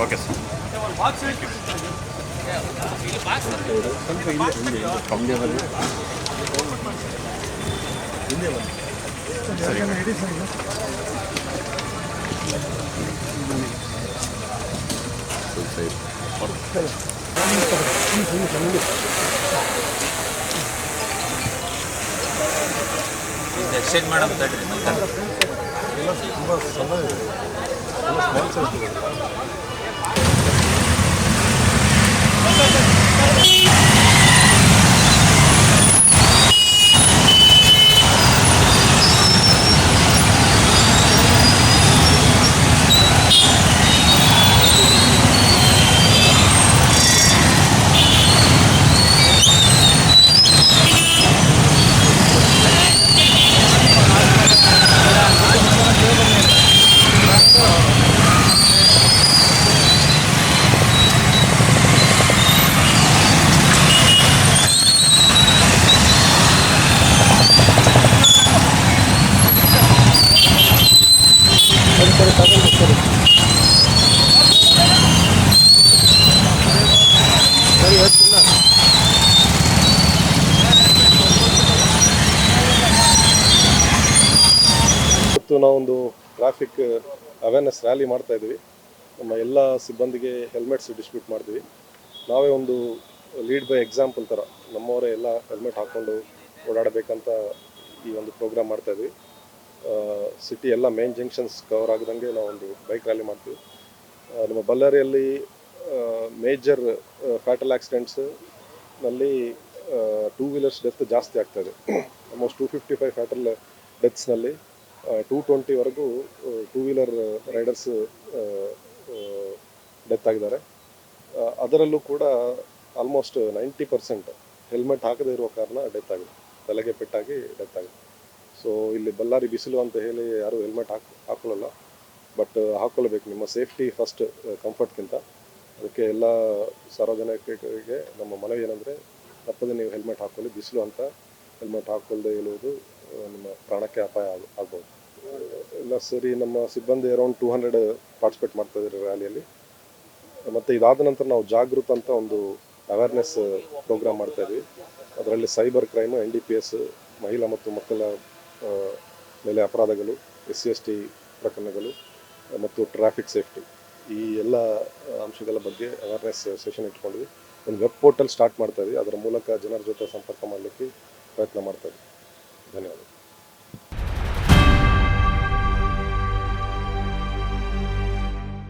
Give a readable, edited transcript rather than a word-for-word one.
Okay sir. Exchange ಮಾಡೋದು ತಡ್ರಿ ಇವತ್ತು ನಾವೊಂದು ಟ್ರಾಫಿಕ್ ಅವೇರ್ನೆಸ್ ರ್ಯಾಲಿ ಮಾಡ್ತಾ ಇದ್ದೀವಿ. ನಮ್ಮ ಎಲ್ಲ ಸಿಬ್ಬಂದಿಗೆ ಹೆಲ್ಮೆಟ್ಸ್ ಡಿಸ್ಟ್ರಿಬ್ಯೂಟ್ ಮಾಡ್ತೀವಿ. ನಾವೇ ಒಂದು ಲೀಡ್ ಬೈ ಎಕ್ಸಾಂಪಲ್ ಥರ ನಮ್ಮವರೇ ಎಲ್ಲ ಹೆಲ್ಮೆಟ್ ಹಾಕ್ಕೊಂಡು ಓಡಾಡಬೇಕಂತ ಈ ಒಂದು ಪ್ರೋಗ್ರಾಮ್ ಮಾಡ್ತಾಯಿದ್ವಿ. ಸಿಟಿ ಎಲ್ಲ ಮೇನ್ ಜಂಕ್ಷನ್ಸ್ ಕವರ್ ಆಗದಂಗೆ ನಾವೊಂದು ಬೈಕ್ ರ್ಯಾಲಿ ಮಾಡ್ತೀವಿ. ನಮ್ಮ ಬಳ್ಳಾರಿಯಲ್ಲಿ ಮೇಜರ್ ಫ್ಯಾಟಲ್ ಆಕ್ಸಿಡೆಂಟ್ಸ್ನಲ್ಲಿ ಟೂ ವೀಲರ್ಸ್ ಡೆತ್ ಜಾಸ್ತಿ ಆಗ್ತಾಯಿದೆ. ಆಲ್ಮೋಸ್ಟ್ 255 ಫ್ಯಾಟಲ್ ಡೆತ್ಸ್ನಲ್ಲಿ 220ವರೆಗೂ ಟೂ ವೀಲರ್ ರೈಡರ್ಸ್ ಡೆತ್ ಆಗಿದ್ದಾರೆ. ಅದರಲ್ಲೂ ಕೂಡ ಆಲ್ಮೋಸ್ಟ್ 90% ಹೆಲ್ಮೆಟ್ ಹಾಕದೇ ಇರುವ ಕಾರಣ ಡೆತ್ ಆಗಿದೆ, ತಲೆಗೆ ಪೆಟ್ಟಾಗಿ ಡೆತ್ ಆಗಿದೆ. ಸೊ ಇಲ್ಲಿ ಬಳ್ಳಾರಿ ಬಿಸಿಲು ಅಂತ ಹೇಳಿ ಯಾರೂ ಹೆಲ್ಮೆಟ್ ಹಾಕೊಳ್ಳಲ್ಲ, ಬಟ್ ಹಾಕ್ಕೊಳ್ಬೇಕು. ನಿಮ್ಮ ಸೇಫ್ಟಿ ಫಸ್ಟ್ ಕಂಫರ್ಟ್ಗಿಂತ. ಅದಕ್ಕೆ ಎಲ್ಲ ಸಾರ್ವಜನಿಕರಿಗೆ ನಮ್ಮ ಮನವಿ ಏನಂದರೆ, ತಪ್ಪದೆ ನೀವು ಹೆಲ್ಮೆಟ್ ಹಾಕ್ಕೊಳ್ಳಿ. ಬಿಸಿಲು ಅಂತ ಹೆಲ್ಮೆಟ್ ಹಾಕ್ಕೊಳ್ಳದೆ ಇರುವುದು ನಿಮ್ಮ ಪ್ರಾಣಕ್ಕೆ ಅಪಾಯ ಆಗ್ಬೋದು. ಎಲ್ಲ ಸರಿ, ನಮ್ಮ ಸಿಬ್ಬಂದಿ ಅರೌಂಡ್ 200 ಪಾರ್ಟಿಸಿಪೇಟ್ ಮಾಡ್ತಾಯಿದ್ದಾರೆ ರ್ಯಾಲಿಯಲ್ಲಿ. ಮತ್ತು ಇದಾದ ನಂತರ ನಾವು ಜಾಗೃತ ಅಂತ ಒಂದು ಅವೇರ್ನೆಸ್ ಪ್ರೋಗ್ರಾಮ್ ಮಾಡ್ತಾಯಿದ್ವಿ. ಅದರಲ್ಲಿ ಸೈಬರ್ ಕ್ರೈಮು, NDPS, ಮಹಿಳಾ ಮತ್ತು ಮಕ್ಕಳ ಮೇಲೆ ಅಪರಾಧಗಳು, SC/ST ಪ್ರಕರಣಗಳು ಮತ್ತು ಟ್ರಾಫಿಕ್ ಸೇಫ್ಟಿ, ಈ ಎಲ್ಲ ಅಂಶಗಳ ಬಗ್ಗೆ ಅವೇರ್ನೆಸ್ ಸೆಷನ್ ಇಟ್ಕೊಂಡಿದ್ವಿ. ಒಂದು ವೆಬ್ ಪೋರ್ಟಲ್ ಸ್ಟಾರ್ಟ್ ಮಾಡ್ತಾಯಿದ್ವಿ. ಅದರ ಮೂಲಕ ಜನರ ಜೊತೆ ಸಂಪರ್ಕ ಮಾಡಲಿಕ್ಕೆ ಪ್ರಯತ್ನ ಮಾಡ್ತಾಯಿದ್ವಿ. ಧನ್ಯವಾದ.